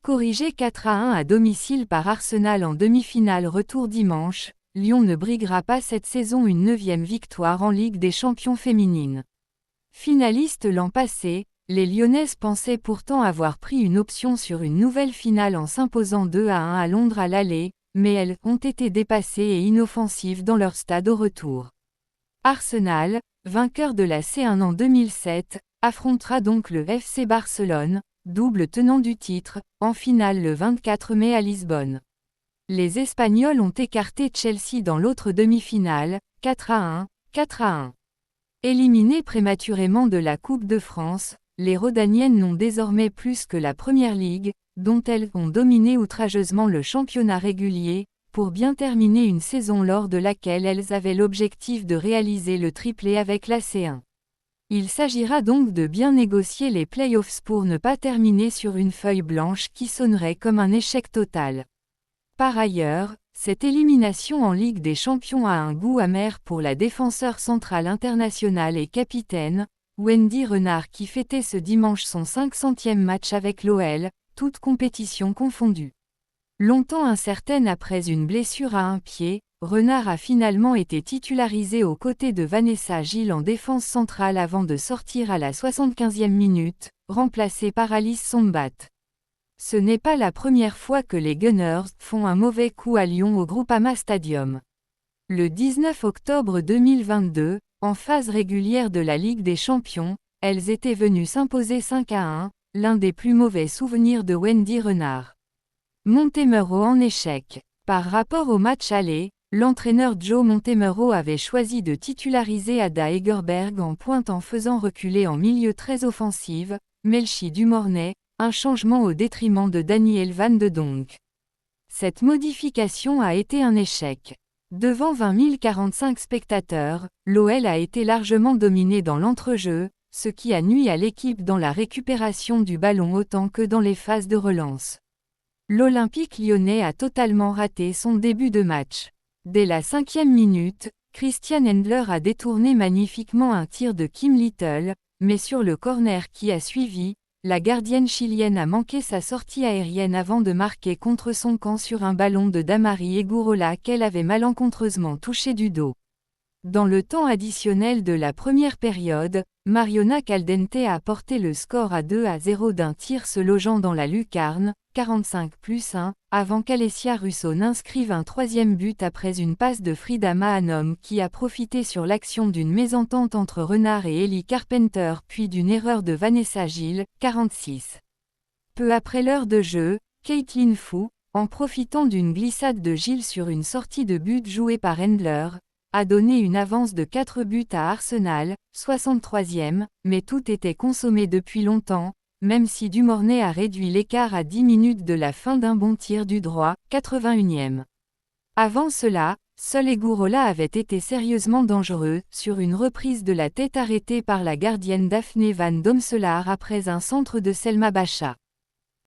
Corrigé 4-1 à domicile par Arsenal en demi-finale retour dimanche, Lyon ne briguera pas cette saison une 9e victoire en Ligue des Champions féminine. Finalistes l'an passé, les Lyonnaises pensaient pourtant avoir pris une option sur une nouvelle finale en s'imposant 2-1 à Londres à l'aller, mais elles ont été dépassées et inoffensives dans leur stade au retour. Arsenal, vainqueur de la C1 en 2007, affrontera donc le FC Barcelone, double tenant du titre, en finale le 24 mai à Lisbonne. Les Espagnols ont écarté Chelsea dans l'autre demi-finale, 4-1, 4-1. Éliminées prématurément de la Coupe de France, les Rhodaniennes n'ont désormais plus que la Première Ligue, dont elles ont dominé outrageusement le championnat régulier, pour bien terminer une saison lors de laquelle elles avaient l'objectif de réaliser le triplé avec la C1. Il s'agira donc de bien négocier les play-offs pour ne pas terminer sur une feuille blanche qui sonnerait comme un échec total. Par ailleurs, cette élimination en Ligue des Champions a un goût amer pour la défenseure centrale internationale et capitaine, Wendy Renard qui fêtait ce dimanche son 500e match avec l'OL, toutes compétitions confondues. Longtemps incertaine après une blessure à un pied, Renard a finalement été titularisée aux côtés de Vanessa Gilles en défense centrale avant de sortir à la 75e minute, remplacée par Alice Sombat. Ce n'est pas la première fois que les Gunners font un mauvais coup à Lyon au Groupama Stadium. Le 19 octobre 2022, en phase régulière de la Ligue des Champions, elles étaient venues s'imposer 5-1, l'un des plus mauvais souvenirs de Wendy Renard. Montemurro en échec. Par rapport au match aller, l'entraîneur Joe Montemurro avait choisi de titulariser Ada Egerberg en pointe en faisant reculer en milieu très offensive, Melchi Dumornay, un changement au détriment de Danielle Van de Donk. Cette modification a été un échec. Devant 20 045 spectateurs, l'OL a été largement dominé dans l'entrejeu, ce qui a nui à l'équipe dans la récupération du ballon autant que dans les phases de relance. L'Olympique lyonnais a totalement raté son début de match. Dès la 5e minute, Christian Endler a détourné magnifiquement un tir de Kim Little, mais sur le corner qui a suivi, la gardienne chilienne a manqué sa sortie aérienne avant de marquer contre son camp sur un ballon de Damari Egurola qu'elle avait malencontreusement touché du dos. Dans le temps additionnel de la première période, Mariona Caldente a porté le score à 2-0 d'un tir se logeant dans la lucarne, 45+1, avant qu'Alessia Russo n'inscrive un troisième but après une passe de Frida Mahanom qui a profité sur l'action d'une mésentente entre Renard et Ellie Carpenter puis d'une erreur de Vanessa Gilles, 46. Peu après l'heure de jeu, Caitlin Fou, en profitant d'une glissade de Gilles sur une sortie de but jouée par Endler, a donné une avance de 4 buts à Arsenal, 63e, mais tout était consommé depuis longtemps, même si Dumornay a réduit l'écart à 10 minutes de la fin d'un bon tir du droit, 81e. Avant cela, seul Egurola avait été sérieusement dangereux, sur une reprise de la tête arrêtée par la gardienne Daphné Van Domselaar après un centre de Selma Bacha.